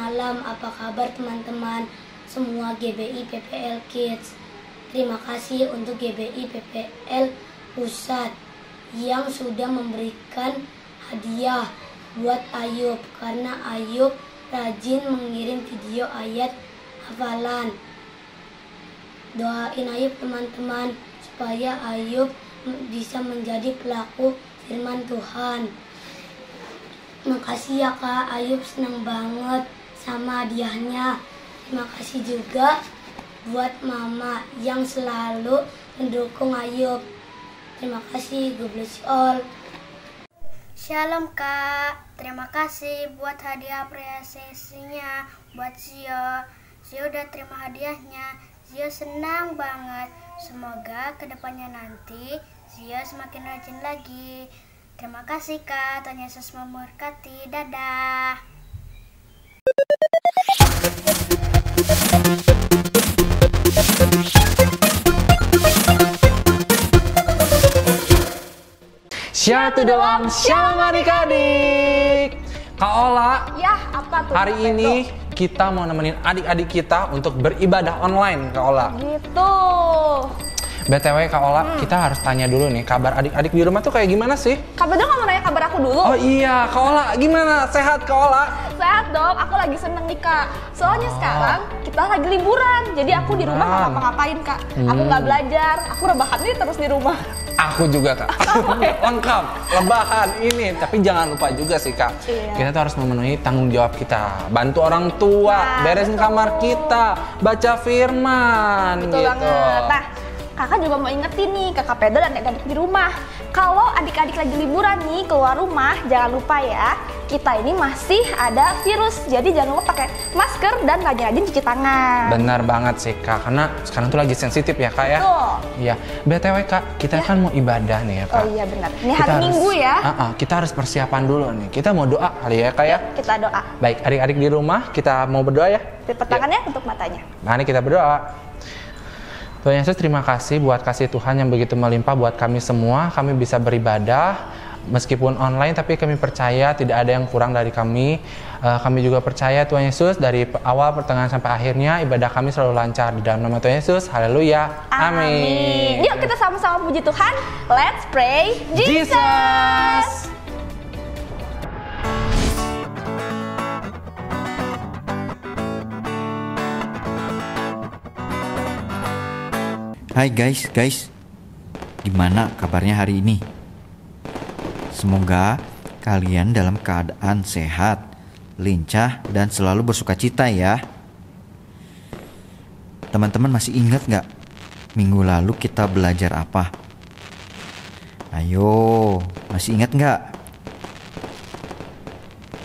malam, apa kabar teman-teman semua GBI PPL Kids? Terima kasih untuk GBI PPL Pusat yang sudah memberikan hadiah buat Ayub, karena Ayub rajin mengirim video ayat hafalan. Doain Ayub teman-teman supaya Ayub bisa menjadi pelaku firman Tuhan. Makasih ya Kak, Ayub senang banget sama hadiahnya. Terima kasih juga buat Mama yang selalu mendukung Ayub. Terima kasih, God bless you all. Shalom Kak, terima kasih buat hadiah apresiasinya buat Zio. Zio udah terima hadiahnya, Zio senang banget. Semoga kedepannya nanti Zio semakin rajin lagi. Terima kasih Kak, Tuhan Yesus memberkati. Dadah. Shalom doang, shalom adik-adik. Kak Ola, ya apa tuh? hari ini kita mau nemenin adik-adik kita untuk beribadah online, Kak Ola. Gitu. BTW Kak Ola, kita harus tanya dulu nih, kabar adik-adik di rumah tuh kayak gimana sih? Kak Bedro nggak mau nanya kabar aku dulu? Oh iya, Kak Ola, gimana? Sehat Kak Ola? Sehat dong, aku lagi seneng nih Kak. Soalnya sekarang kita lagi liburan, jadi aku di rumah nggak ngapa-ngapain Kak. Aku nggak belajar, aku rebahan nih terus di rumah. Aku juga Kak. Lengkap, lebahan ini. Tapi jangan lupa juga sih Kak, kita tuh harus memenuhi tanggung jawab kita. Bantu orang tua, beresin kamar kita, baca firman. Betul gitu. banget. Nah, Kakak juga mau ingetin nih ke Kak Pedro dan adik-adik di rumah. Kalau adik-adik lagi liburan nih keluar rumah, jangan lupa ya, kita ini masih ada virus. Jadi jangan lupa pakai masker dan rajin-rajin cuci tangan. Benar banget sih Kak, karena sekarang tuh lagi sensitif ya Kak ya. Betul. Iya, BTW Kak, kita kan mau ibadah nih ya Kak. Oh iya benar. Ini hari Minggu ya. Kita harus persiapan dulu nih. Kita mau doa kali ya Kak ya. Kita doa. Baik, adik-adik di rumah kita mau berdoa ya. Lipat tangannya untuk matanya. Mari kita berdoa. Tuhan Yesus, terima kasih buat kasih Tuhan yang begitu melimpah buat kami semua. Kami bisa beribadah meskipun online, tapi kami percaya tidak ada yang kurang dari kami. Kami juga percaya Tuhan Yesus, dari awal, pertengahan sampai akhirnya ibadah kami selalu lancar. Di dalam nama Tuhan Yesus, haleluya, amin. Yuk kita sama-sama puji Tuhan. Let's pray Jesus. Hai guys, gimana kabarnya hari ini? Semoga kalian dalam keadaan sehat, lincah, dan selalu bersukacita ya. Teman-teman masih ingat gak minggu lalu kita belajar apa? Ayo, masih ingat gak?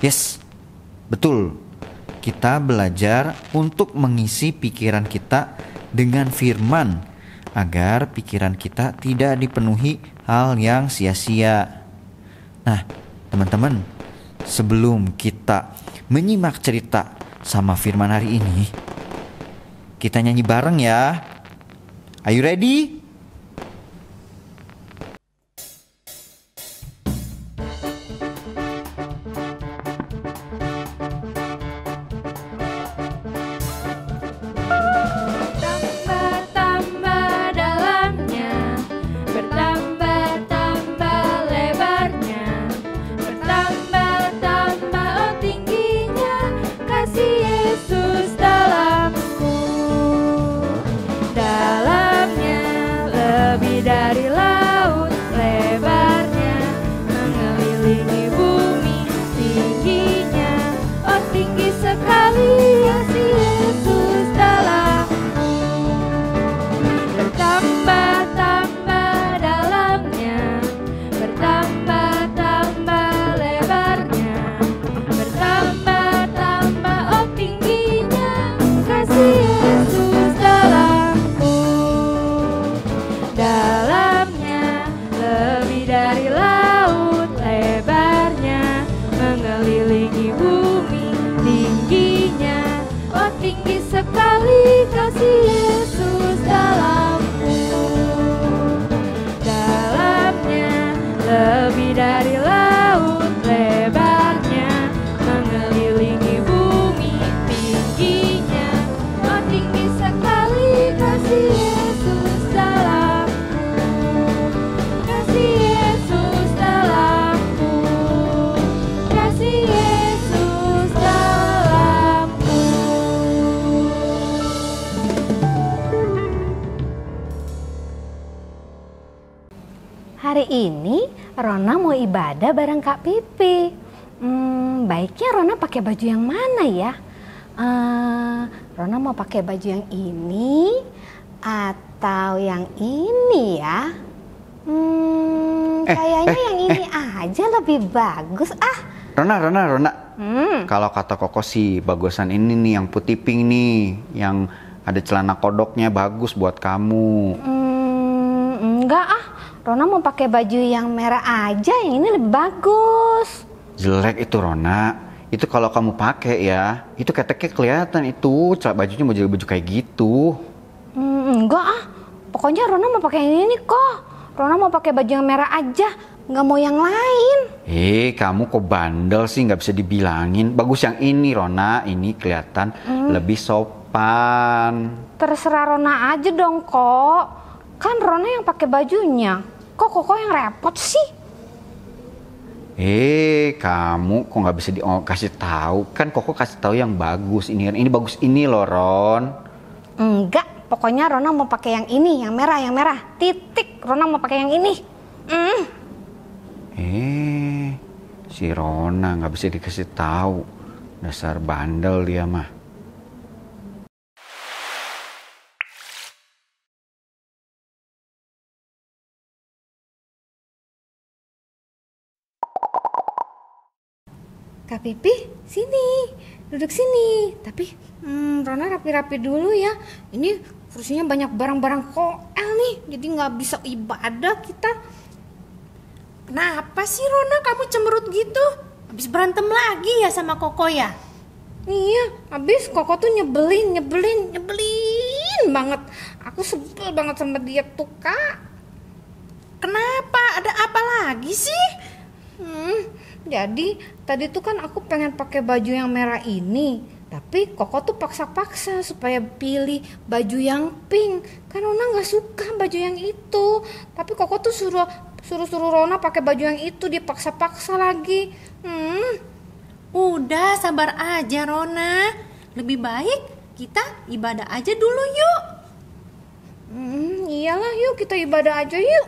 Yes, betul. Kita belajar untuk mengisi pikiran kita dengan firman, agar pikiran kita tidak dipenuhi hal yang sia-sia. Nah, teman-teman, sebelum kita menyimak cerita sama firman hari ini, kita nyanyi bareng ya. Are you ready? dari laut, lebarnya mengelilingi bumi, hari ini Rona mau ibadah bareng Kak Pipi. Baiknya Rona pakai baju yang mana ya? Rona mau pakai baju yang ini atau yang ini ya? Kayaknya yang ini aja lebih bagus. Rona. Kalau kata Koko sih bagusan ini nih, yang putih pink nih, yang ada celana kodoknya, bagus buat kamu. Enggak Rona mau pakai baju yang merah aja, yang ini lebih bagus. Jelek itu Rona. Itu kalau kamu pakai ya, itu keteknya kelihatan itu, bajunya baju kayak gitu. Enggak pokoknya Rona mau pakai yang ini kok. Rona mau pakai baju yang merah aja, nggak mau yang lain. Kamu kok bandel sih, nggak bisa dibilangin. Bagus yang ini Rona, ini kelihatan lebih sopan. Terserah Rona aja dong kok. Kan Rona yang pakai bajunya. Kok Koko yang repot sih? Kamu kok nggak bisa dikasih tahu? Kan Koko kasih tahu yang bagus. Ini bagus ini loh, Ron. Enggak, pokoknya Rona mau pakai yang ini, yang merah. Titik. Rona mau pakai yang ini. Si Rona nggak bisa dikasih tahu. Dasar bandel dia mah. Kak Pipi, sini. Duduk sini. Tapi Rona rapi-rapi dulu ya. Ini kursinya banyak barang-barang koel nih. Jadi nggak bisa ibadah kita. Kenapa sih Rona kamu cemberut gitu? Habis berantem lagi ya sama Koko ya? Iya, habis Koko tuh nyebelin banget. Aku sebel banget sama dia tuh, Kak. Kenapa? Ada apa lagi sih? Jadi tadi tuh kan aku pengen pakai baju yang merah ini, tapi Koko tuh paksa-paksa supaya pilih baju yang pink. Kan Rona nggak suka baju yang itu, tapi Koko tuh suruh Rona pakai baju yang itu, dia paksa-paksa lagi. Udah sabar aja Rona. Lebih baik kita ibadah aja dulu yuk. Iyalah yuk, kita ibadah aja yuk.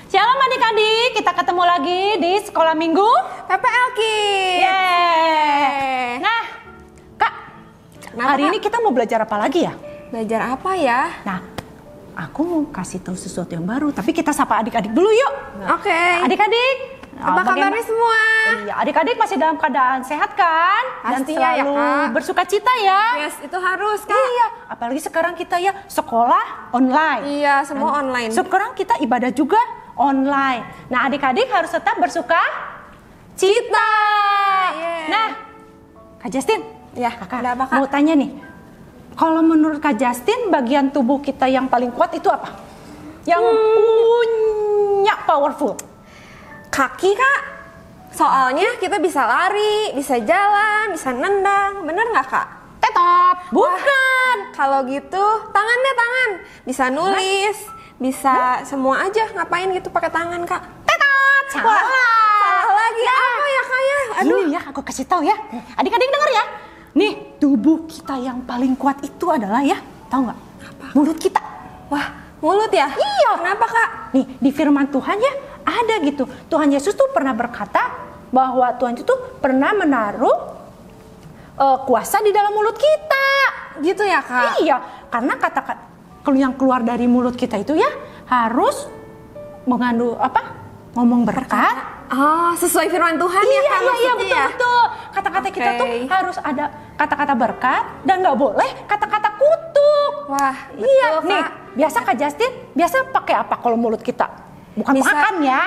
Shalom adik-adik, kita ketemu lagi di sekolah minggu PPL Kids. Yeay. Nah, Kak, hari ini kita mau belajar apa lagi ya? Belajar apa ya? Nah, aku mau kasih tahu sesuatu yang baru, tapi kita sapa adik-adik dulu yuk. Oke. Adik-adik, Apa kabarnya semua? Iya, adik-adik masih dalam keadaan sehat kan? Dan Pastinya ya, selalu Kak. bersuka cita ya. Yes, itu harus Kak. Iya, apalagi sekarang kita ya sekolah online. Iya, semua online. Sekarang kita ibadah juga online. Nah, adik-adik harus tetap bersuka cita. Yeah. Nah, Kak Justin, Ya, Kakak ada apa, Kak? mau tanya nih. Kalau menurut Kak Justin, bagian tubuh kita yang paling kuat itu apa? Yang punya powerful? Kaki, Kak. Soalnya kita bisa lari, bisa jalan, bisa nendang. Bener nggak, Kak? Tetap. Bukan. Kalau gitu, tangan. Bisa nulis, bisa semua aja. Ngapain gitu pakai tangan, Kak? Tetap. Wah, Salah. salah lagi. Apa ya, Kak ya? Aduh. Ini ya, aku kasih tahu ya. Adik-adik denger ya. Nih, tubuh kita yang paling kuat itu adalah ya, tahu nggak? Mulut kita. Wah, mulut ya? Iya. Kenapa, Kak? Nih, di firman Tuhan ya ada gitu. Tuhan Yesus tuh pernah berkata bahwa Tuhan itu pernah menaruh kuasa di dalam mulut kita. Gitu ya, Kak? Iya, karena kata-kata yang keluar dari mulut kita itu ya harus mengandung ngomong berkat. Oh, sesuai firman Tuhan ya, Kak? Iya, maksudnya ya? betul. Kata-kata kita tuh Oke. harus ada kata-kata berkat dan nggak boleh kata-kata kutuk. Wah, Iya, betul, nih Kak. biasa Kak Justin biasa pakai apa kalau mulut kita? Bukan Bisa, makan ya.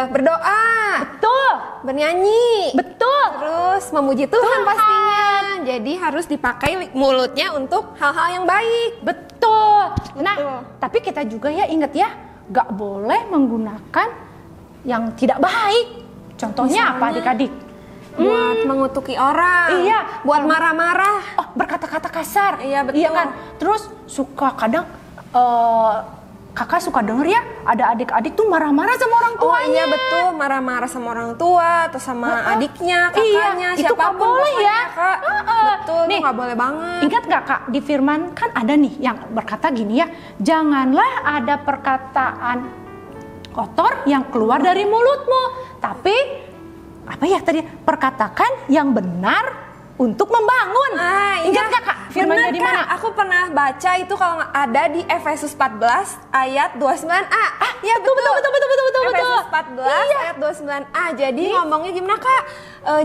Berdoa, Betul, bernyanyi, betul. terus memuji Tuhan pastinya. Jadi harus dipakai mulutnya untuk hal-hal yang baik. Betul. Betul. Nah, tapi kita juga ya ingat ya, nggak boleh menggunakan yang tidak baik. Contohnya apa Misalnya? adik-adik? Buat mengutuki orang. Iya. Buat marah-marah. Oh, berkata-kata kasar. Iya, betul. Iya kan? Terus suka kadang Kakak suka denger ya, ada adik-adik tuh marah-marah sama orang tuanya. Oh iya betul, marah-marah sama orang tua atau sama adiknya, kakaknya, itu nggak boleh ya. Kak. Betul, nih, itu nggak boleh banget. Ingat nggak Kak, di firman kan ada nih yang berkata gini ya, janganlah ada perkataan kotor yang keluar dari mulutmu, tapi apa ya tadi, perkatakan yang benar untuk membangun. Ingat nggak Kak firmannya di mana? Aku pernah baca itu kalau ada di Efesus 14 ayat 29a. Ya betul. Efesus 14 ayat 29a. Jadi ngomongnya gimana Kak?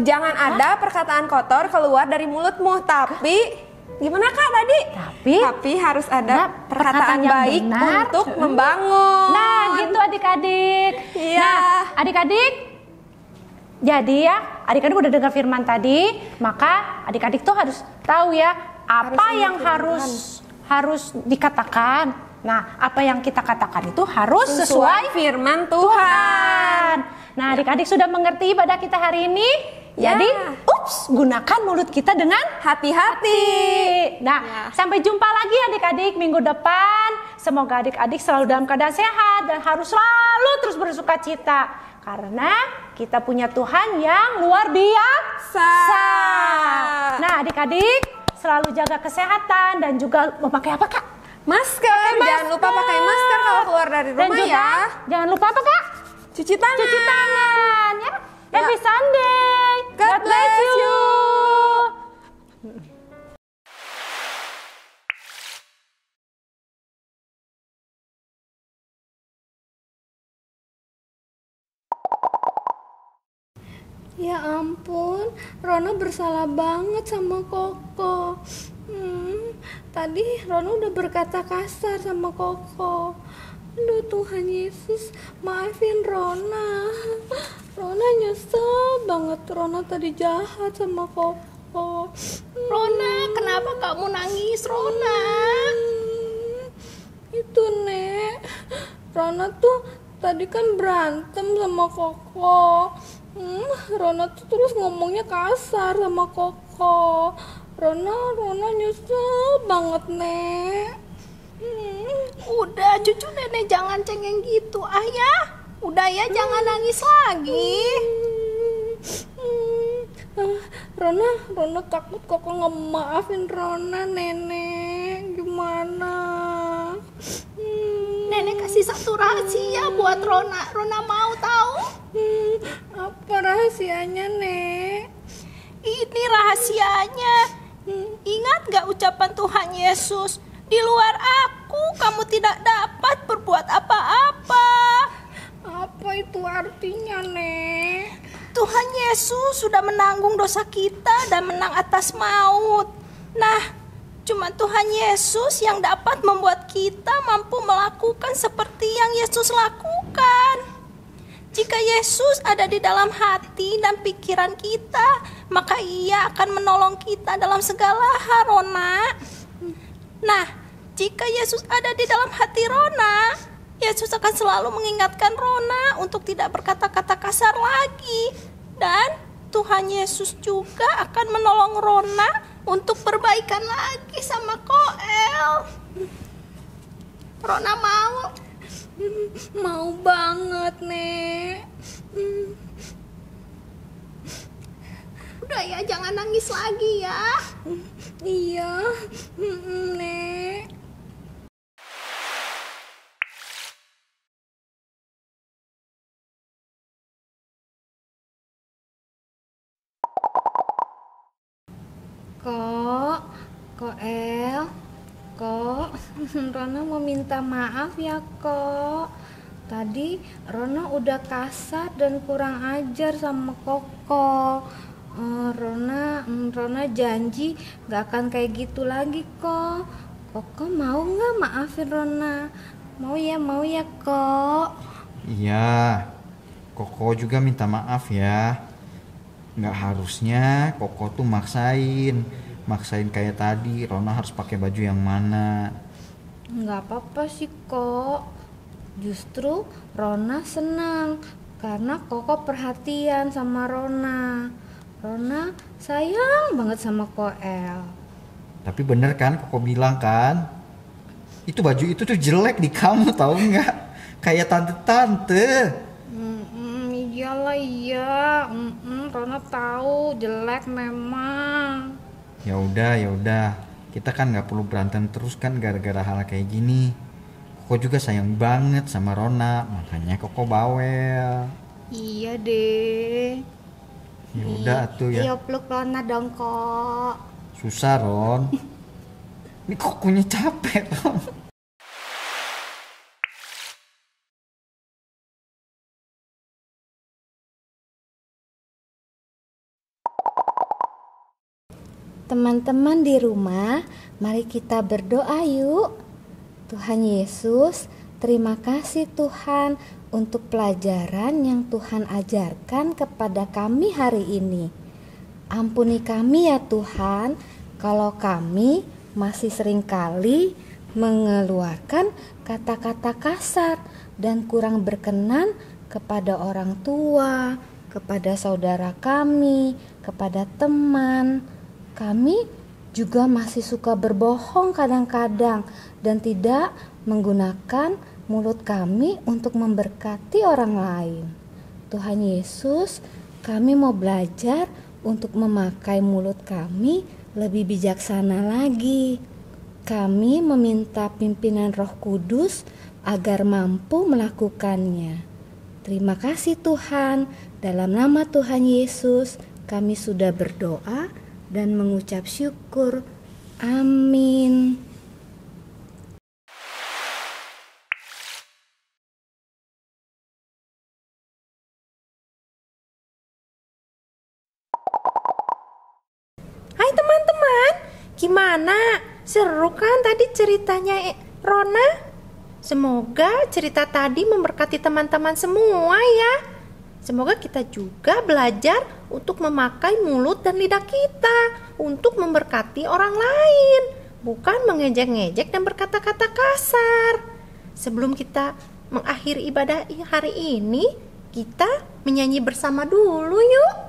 Jangan ada perkataan kotor keluar dari mulutmu, tapi gimana Kak tadi? Tapi harus ada perkataan yang baik benar untuk membangun. Nah, gitu adik-adik. Iya. Nah, adik-adik, jadi ya, adik-adik udah dengar firman tadi, maka adik-adik tuh harus tahu ya apa yang harus dikatakan. Nah, apa yang kita katakan itu harus sesuai firman Tuhan. Nah, adik-adik sudah mengerti ibadah kita hari ini? Ya. Jadi, gunakan mulut kita dengan hati-hati. Nah, sampai jumpa lagi adik-adik minggu depan. Semoga adik-adik selalu dalam keadaan sehat dan harus selalu terus bersuka cita. Karena kita punya Tuhan yang luar biasa. Nah, adik-adik selalu jaga kesehatan dan juga memakai apa Kak? Masker. Jangan lupa pakai masker kalau keluar dari rumah. Dan juga, jangan lupa apa Kak? Cuci tangan ya. Happy Sunday. God bless you. Ya ampun, Rona bersalah banget sama Koko. Tadi Rona udah berkata kasar sama Koko. Aduh Tuhan Yesus, maafin Rona. Rona nyesel banget, Rona tadi jahat sama Koko. Rona, kenapa kamu nangis, Rona? Itu Nek, Rona tuh tadi kan berantem sama Koko. Rona tuh terus ngomongnya kasar sama Koko. Rona nyesel banget Nek. Udah cucu nenek jangan cengeng gitu Ayah. Udah ya jangan nangis lagi. Rona takut Koko nggak maafin Rona Nenek. Gimana? Nenek kasih satu rahasia buat Rona. Rona mau tahu? Apa rahasianya Nek? Ini rahasianya. Ingat gak ucapan Tuhan Yesus? Di luar aku kamu tidak dapat berbuat apa-apa. Apa itu artinya Nek? Tuhan Yesus sudah menanggung dosa kita dan menang atas maut. Nah, cuma Tuhan Yesus yang dapat membuat kita mampu melakukan seperti yang Yesus lakukan. Jika Yesus ada di dalam hati dan pikiran kita, maka Ia akan menolong kita dalam segala hal, Rona. Nah, jika Yesus ada di dalam hati Rona, Yesus akan selalu mengingatkan Rona untuk tidak berkata-kata kasar lagi. Dan Tuhan Yesus juga akan menolong Rona untuk perbaikan lagi sama Koel. Rona mau? Mau banget Nek. Udah ya jangan nangis lagi ya. Iya Nek. Koel, Rona mau minta maaf ya Kok. Tadi Rona udah kasar dan kurang ajar sama Koko. Rona janji gak akan kayak gitu lagi Kok. Koko mau gak maafin Rona? Mau ya Kok. Iya, Koko juga minta maaf ya. Nggak harusnya Koko tuh maksain kayak tadi. Rona harus pakai baju yang mana? Nggak apa-apa sih Kok. Justru Rona senang karena Koko perhatian sama Rona. Rona sayang banget sama Koel. Tapi bener kan Koko bilang kan? Itu baju itu tuh jelek di kamu, tahu nggak? Kayak tante-tante. Iyalah iya. Rona tahu jelek memang. Ya udah. Kita kan nggak perlu berantem terus kan gara-gara hal kayak gini. Koko juga sayang banget sama Rona, makanya Koko bawel. Iya deh. Ya udah atuh ya. Iya peluk Rona dong kok. Susah Ron. Ini Kokonya capek Ron. Teman-teman di rumah, mari kita berdoa yuk. Tuhan Yesus, terima kasih Tuhan untuk pelajaran yang Tuhan ajarkan kepada kami hari ini. Ampuni kami ya Tuhan, kalau kami masih seringkali mengeluarkan kata-kata kasar dan kurang berkenan kepada orang tua, kepada saudara kami, kepada teman. Kami juga masih suka berbohong kadang-kadang dan tidak menggunakan mulut kami untuk memberkati orang lain. Tuhan Yesus, kami mau belajar untuk memakai mulut kami lebih bijaksana lagi. Kami meminta pimpinan Roh Kudus agar mampu melakukannya. Terima kasih Tuhan, dalam nama Tuhan Yesus kami sudah berdoa dan mengucap syukur. Amin. Hai teman-teman, gimana? Seru kan tadi ceritanya Rona? Semoga cerita tadi memberkati teman-teman semua ya. Semoga kita juga belajar untuk memakai mulut dan lidah kita untuk memberkati orang lain, bukan mengejek-ngejek dan berkata-kata kasar. Sebelum kita mengakhiri ibadah hari ini, kita menyanyi bersama dulu yuk.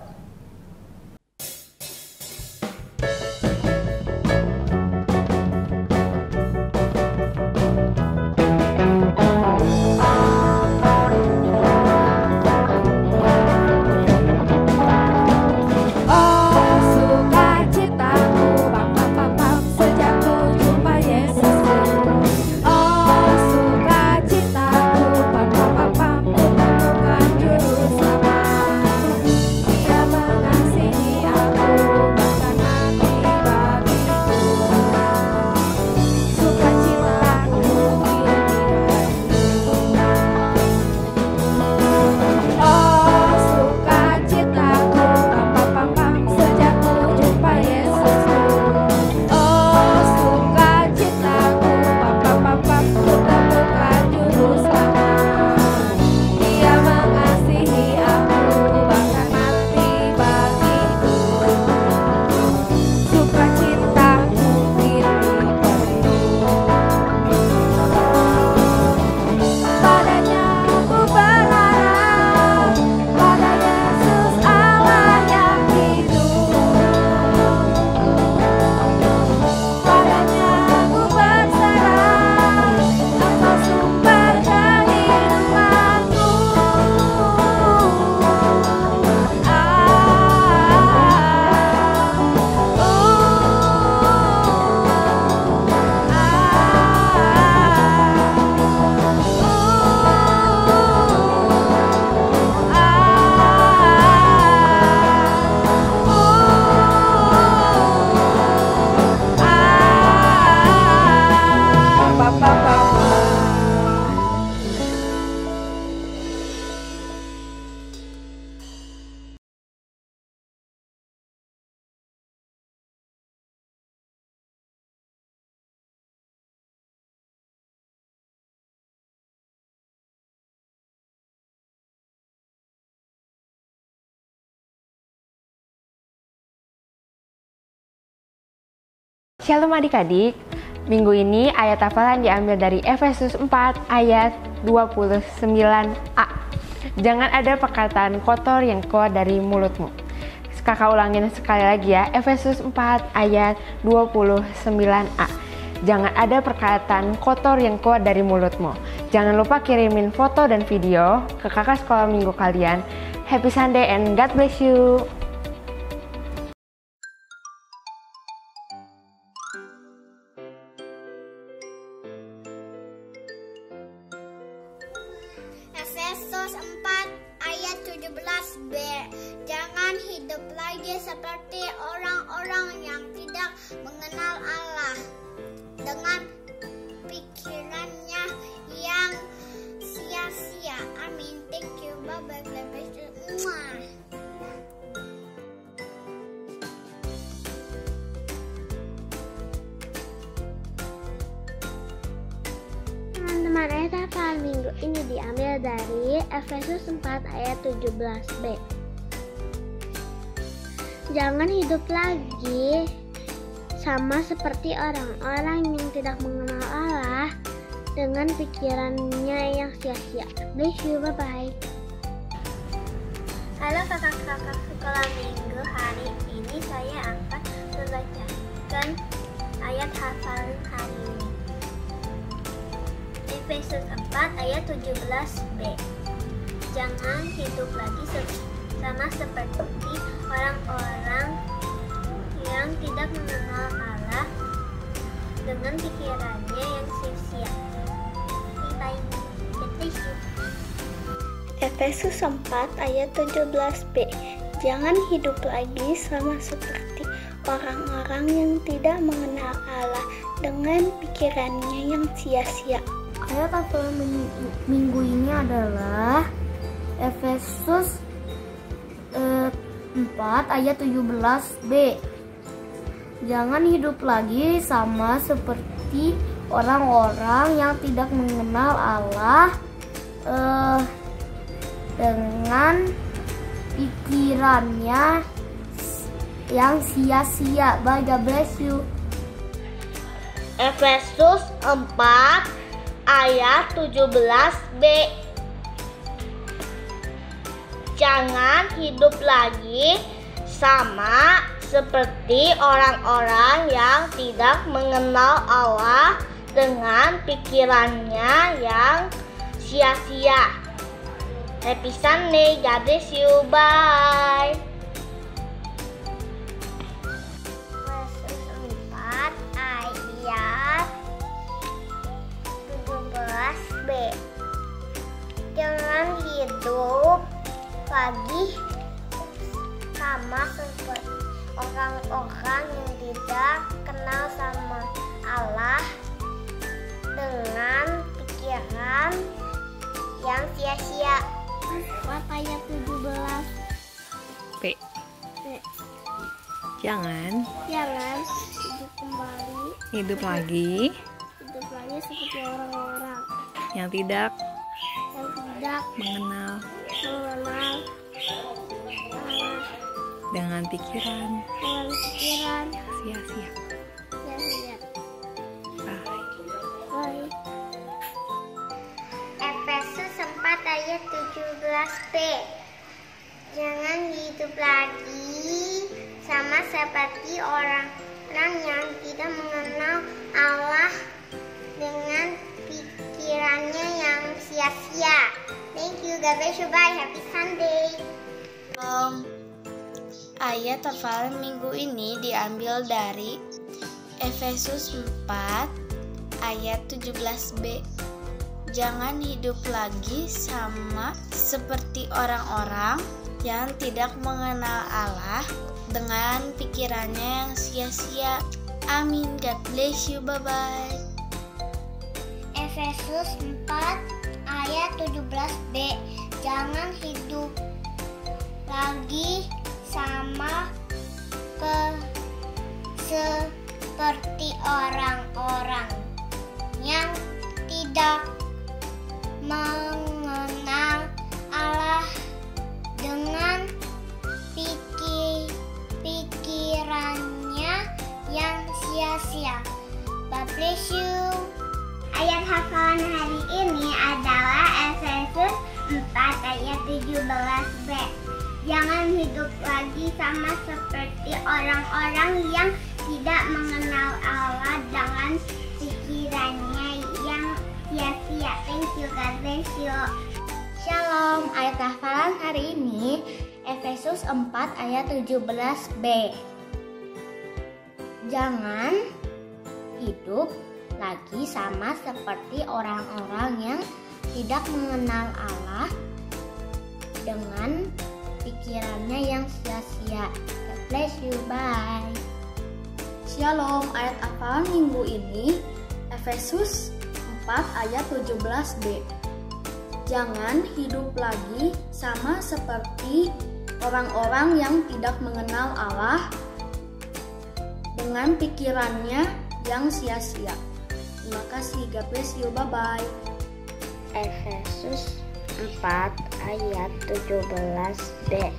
Shalom adik-adik, minggu ini ayat hafalan diambil dari Efesus 4 ayat 29a. Jangan ada perkataan kotor yang keluar dari mulutmu. Kakak ulangin sekali lagi ya, Efesus 4 ayat 29a. Jangan ada perkataan kotor yang keluar dari mulutmu. Jangan lupa kirimin foto dan video ke kakak sekolah minggu kalian. Happy Sunday and God bless you. Efesus 4 ayat 17b. Jangan hidup lagi seperti orang-orang yang tidak mengenal Allah dengan pikirannya yang sia-sia. Amin. Thank you. Bye-bye. Teman-teman, ayat hafalan minggu ini diambil dari Efesus 4 ayat 17b. Jangan hidup lagi sama seperti orang-orang yang tidak mengenal Allah dengan pikirannya yang sia-sia. Bless you, bye-bye. Halo kakak-kakak sekolah minggu, hari ini saya akan membacakan ayat hafalan hari ini. Efesus 4 ayat 17b. Jangan hidup lagi sama seperti orang-orang yang tidak mengenal Allah dengan pikirannya yang sia-sia. Efesus 4 ayat 17b. Jangan hidup lagi sama seperti orang-orang yang tidak mengenal Allah dengan pikirannya yang sia-sia. Ayat hafalan minggu ini adalah Efesus 4 ayat 17b. Jangan hidup lagi sama seperti orang-orang yang tidak mengenal Allah dengan pikirannya yang sia-sia. Bye, God bless you. Efesus 4 ayat 17b. Jangan hidup lagi sama seperti orang-orang yang tidak mengenal Allah dengan pikirannya yang sia-sia. Happy Sunday, God bless you, bye. Efesus 4 ayat 17b. Jangan hidup lagi sama seperti orang-orang yang tidak kenal sama Allah dengan pikiran yang sia-sia. Ayat 17b. Jangan hidup lagi seperti orang-orang yang tidak mengenal Allah dengan pikiran sia-sia. Bye. Efesus 4 ayat 17b. Jangan hidup lagi sama seperti orang-orang yang tidak mengenal Allah dengan pikirannya yang sia-sia. Thank you, God bless you, bye, happy Sunday. Ayat hafalan minggu ini diambil dari Efesus 4 ayat 17b. Jangan hidup lagi sama seperti orang-orang yang tidak mengenal Allah dengan pikirannya yang sia-sia. Amin. God bless you. Bye-bye. Efesus 4 ayat 17b. Jangan hidup lagi sama seperti orang-orang yang tidak mengenal Allah dengan pikirannya yang sia-sia. God bless you. Ayat hafalan hari ini adalah Efesus 4 ayat 17b. Jangan hidup lagi sama seperti orang-orang yang tidak mengenal Allah dengan Thanks yo. Shalom, ayat hafalan hari ini Efesus 4 ayat 17b. Jangan hidup lagi sama seperti orang-orang yang tidak mengenal Allah dengan pikirannya yang sia-sia. God bless you, bye. Shalom, ayat hafalan minggu ini Efesus 4 ayat 17b. Jangan hidup lagi sama seperti orang-orang yang tidak mengenal Allah dengan pikirannya yang sia-sia. Terima kasih, God bless you, bye-bye. Efesus 4 ayat 17b.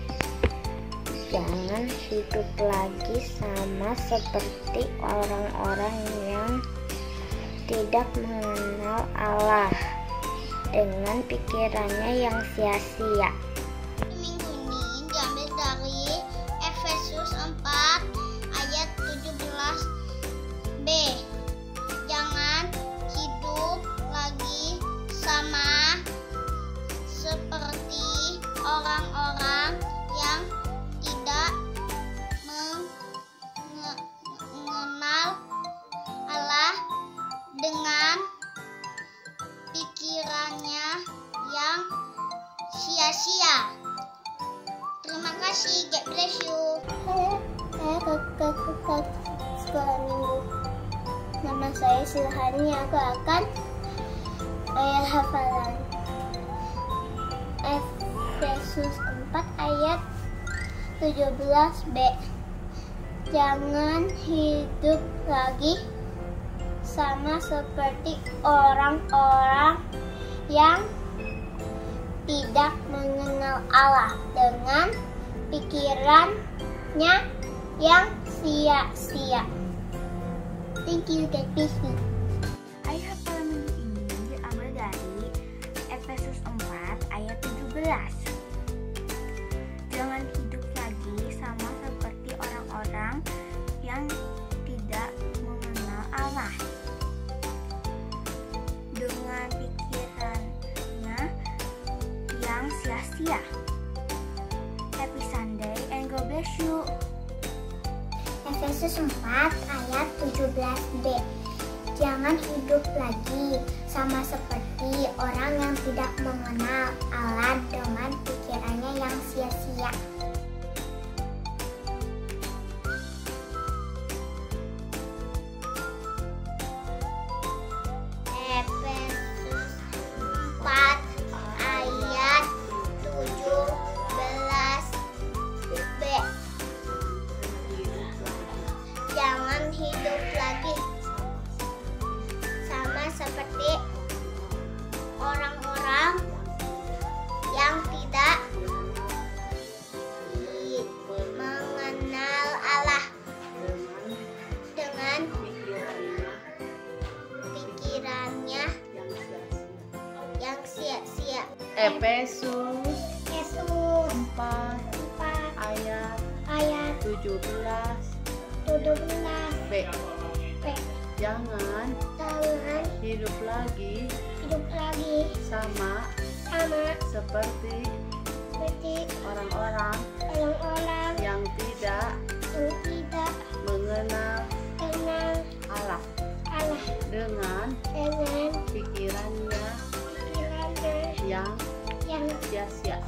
Jangan hidup lagi sama seperti orang-orang yang tidak mengenal Allah dengan pikirannya yang sia-sia. Minggu ini diambil dari Efesus 4 ayat 17b. Jangan hidup lagi sama seperti orang-orang yang tidak mengenal Allah dengan pikirannya yang sia-sia. Terima kasih, God bless you. Saya ke sekolah minggu. Nama saya Silhani. Aku akan ayat hafalan Efesus 4 ayat 17b. Jangan hidup lagi sama seperti orang-orang yang tidak mengenal Allah dengan pikirannya yang sia-sia. Thank you, God bless you. Ayat hafalan minggu ini diambil dari Efesus 4 ayat 17. Jangan hidup lagi sama seperti orang-orang yang tidak mengenal Allah dengan pikirannya yang sia-sia. Happy Sunday and God bless you. Efesus 4 ayat 17b. Jangan hidup lagi sama seperti orang yang tidak mengenal Allah dengan pikirannya yang sia-sia. Efesus 4 ayat 17b. Jangan hidup lagi sama seperti orang-orang yang tidak mengenal Allah dengan pikirannya yang sia-sia. Efesus 4 ayat 17b. Jangan hidup lagi sama seperti orang-orang yang tidak mengenal Allah dengan pikirannya yang sia-sia.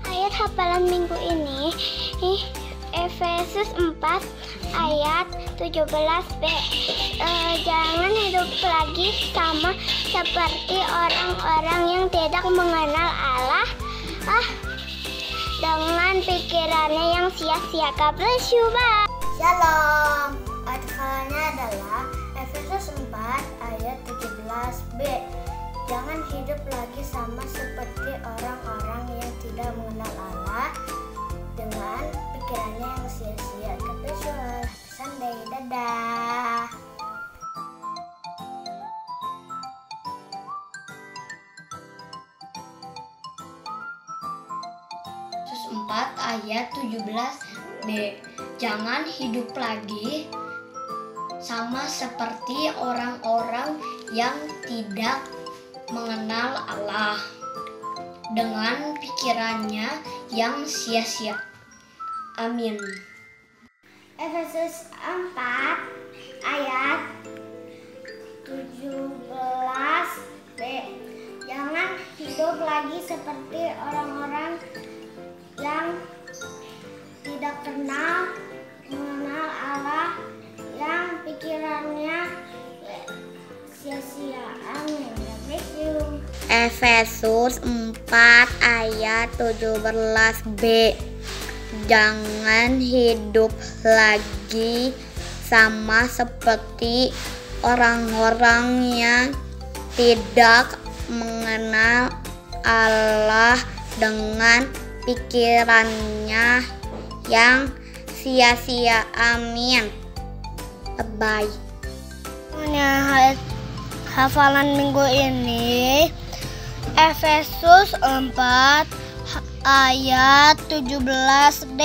Ayat hafalan minggu ini Efesus 4 ayat 17b. Jangan hidup lagi sama seperti orang-orang yang tidak mengenal Allah dengan pikirannya yang sia-sia. God bless you, bye. Shalom. Ayat hafalannya adalah Efesus 4 ayat 17b. Jangan hidup lagi sama seperti orang-orang yang tidak mengenal Allah dengan pikirannya yang sia-sia. God bless you. Happy Sunday. Dadah. Efesus 4 ayat 17b. Jangan hidup lagi sama seperti orang-orang yang tidak mengenal Allah dengan pikirannya yang sia-sia. Amin. Efesus 4 ayat 17b. Jangan hidup lagi seperti orang-orang yang tidak mengenal Allah, yang pikirannya sia-sia. Amin. Efesus 4 ayat 17b. Jangan hidup lagi sama seperti orang-orang yang tidak mengenal Allah dengan pikirannya yang sia-sia. Amin. Bye. Hafalan minggu ini Efesus 4 ayat 17d.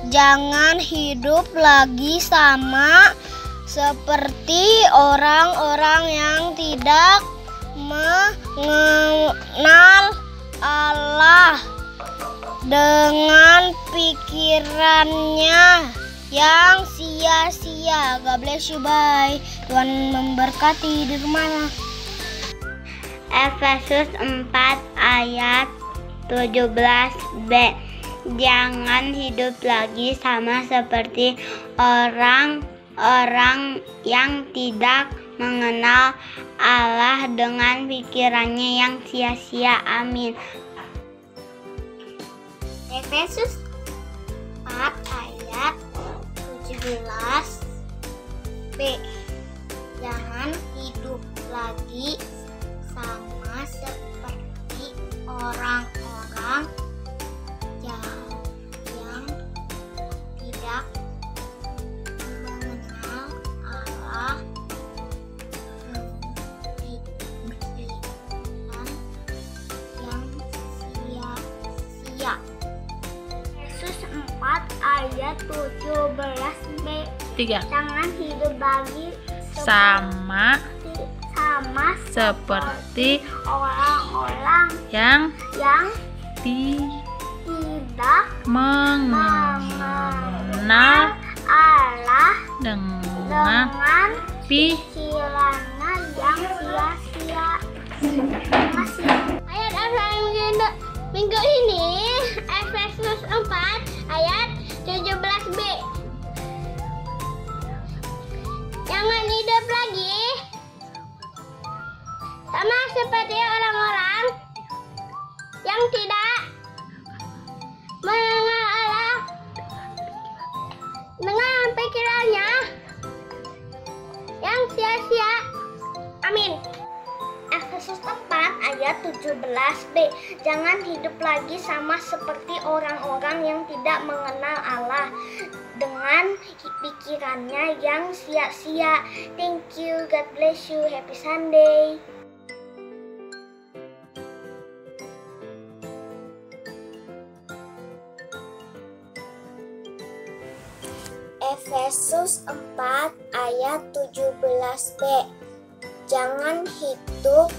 Jangan hidup lagi sama seperti orang-orang yang tidak mengenal Allah dengan pikirannya yang sia-sia. God bless you, bye. Tuhan memberkati di rumahnya. Efesus 4 ayat 17b. Jangan hidup lagi sama seperti orang-orang yang tidak mengenal Allah dengan pikirannya yang sia-sia. Amin. Efesus 4 ayat 17b. Jangan hidup lagi sama seperti orang-orang yang tidak mengenal Allah dengan pikiran yang sia-sia. Yesus 4 ayat 17b. 3. Jangan hidup lagi sama seperti orang-orang yang tidak mengenal Allah dengan pikirannya yang sia-sia. Terima kasih. Ayat hafalan minggu ini Efesus 4 ayat 17b. Jangan hidup lagi sama seperti orang-orang yang tidak mengenal Allah dengan pikirannya yang sia-sia. Amin. Efesus 4 ayat 17b. Jangan hidup lagi sama seperti orang-orang yang tidak mengenal Allah dengan pikirannya yang sia-sia. Thank you. God bless you. Happy Sunday. Efesus 4 ayat 17b. Jangan hidup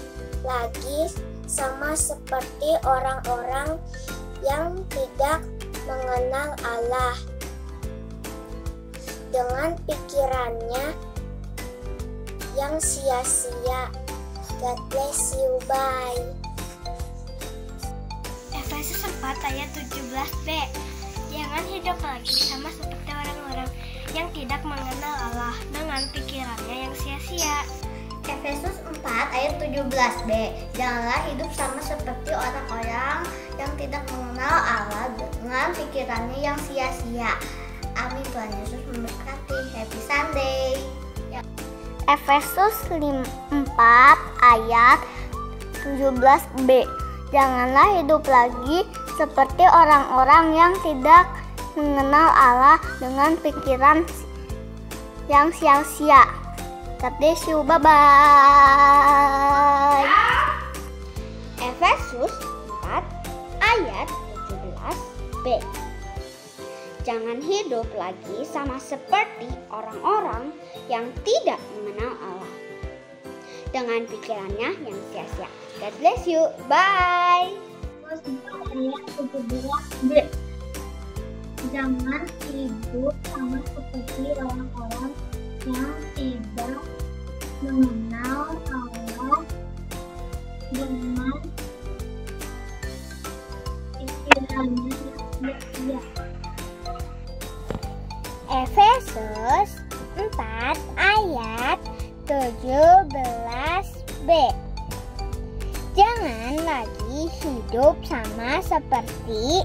lagi sama seperti orang-orang yang tidak mengenal Allah dengan pikirannya yang sia-sia. God bless you. Bye. Efesus 4 ayat 17b. Jangan hidup lagi sama seperti orang-orang yang tidak mengenal Allah dengan pikirannya yang sia-sia. Efesus 4 ayat 17b. Janganlah hidup sama seperti orang-orang yang tidak mengenal Allah dengan pikirannya yang sia-sia. Amin. Tuhan Yesus memberkati. Happy Sunday. Efesus 4 ayat 17b. Janganlah hidup lagi seperti orang-orang yang tidak mengenal Allah dengan pikiran yang sia-sia. God bless you. Bye-bye. Efesus 4 ayat 17b. Jangan hidup lagi sama seperti orang-orang yang tidak mengenal Allah dengan pikirannya yang sia-sia. God bless you. Bye. Ayat 17b. Jangan hidup sama seperti orang-orang yang tidak mengenal Allah dengan pikirannya yang sia-sia. Efesus 4 ayat 17b. Jangan lagi hidup sama seperti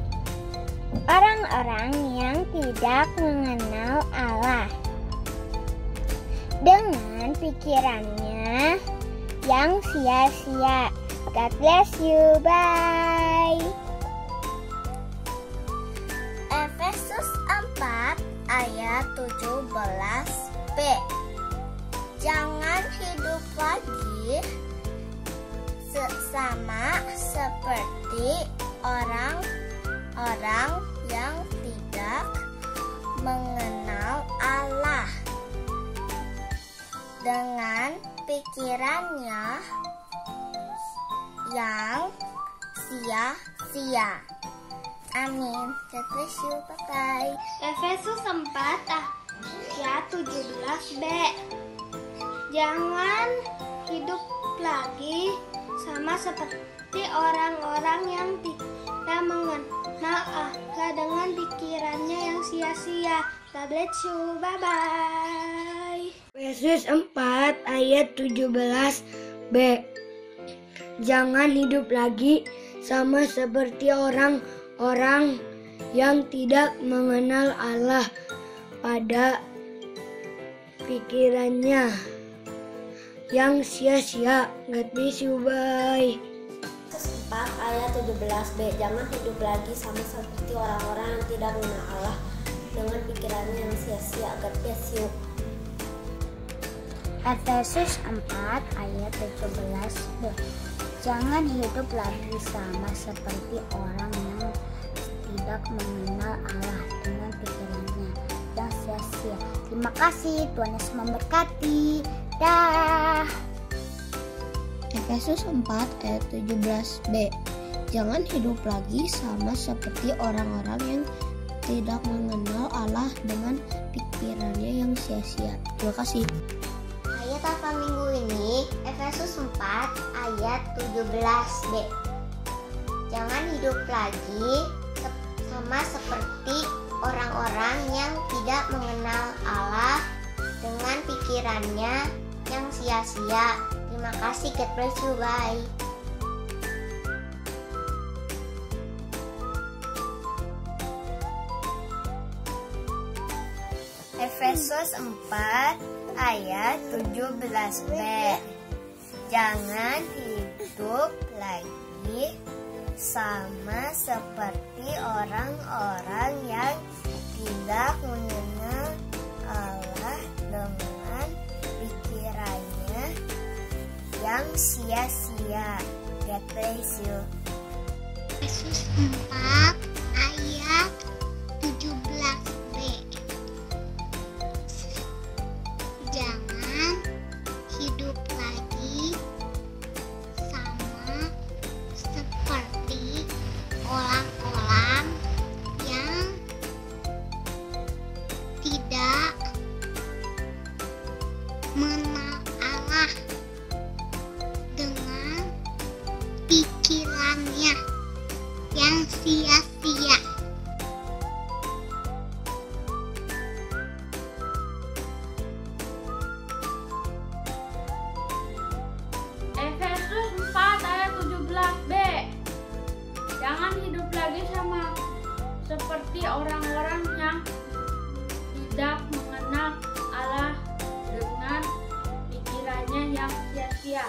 orang-orang yang tidak mengenal Allah dengan pikirannya yang sia-sia. God bless you. Bye. Efesus 4 ayat 17b. Jangan hidup lagi sama seperti orang-orang yang tidak mengenal Allah dengan pikirannya yang sia-sia. Amin. God bless you. Bye-bye. Efesus 4 ayat 17b. Jangan hidup lagi sama seperti orang-orang yang tidak mengenal Allah dengan pikirannya yang sia-sia. God bless you. Bye-bye. Efesus 4 ayat 17b. Jangan hidup lagi sama seperti orang-orang yang tidak mengenal Allah pada pikirannya yang sia-sia. God bless you. Bye. Efesus 4 ayat 17b. Jangan hidup lagi sama seperti orang-orang yang tidak mengenal Allah dengan pikirannya yang sia-sia. God bless you. Efesus 4 ayat 17b. Jangan hidup lagi sama seperti orang yang tidak mengenal Allah dengan pikirannya yang sia-sia. Terima kasih, Tuhan Yesus memberkati. Dah. Efesus 4 ayat 17b. Jangan hidup lagi sama seperti orang-orang yang tidak mengenal Allah dengan pikirannya yang sia-sia. Terima kasih. Ayat apa minggu ini? Efesus 4 ayat 17b. Jangan hidup lagi sama seperti orang-orang yang tidak mengenal Allah dengan pikirannya yang sia-sia. Terima kasih. God bless you. Bye. Efesus 4 ayat 17b. Jangan hidup lagi sama seperti orang-orang yang tidak mengenal Allah dengan pikirannya yang sia-sia. God bless you. Efesus 4 ayat 17b. Jangan hidup lagi sama seperti orang-orang yang tidak mengenal Allah dengan pikirannya yang sia-sia. Efesus 4 ayat 17b. Jangan hidup lagi sama seperti orang-orang yang tidak mengenal Allah dengan pikirannya yang sia-sia.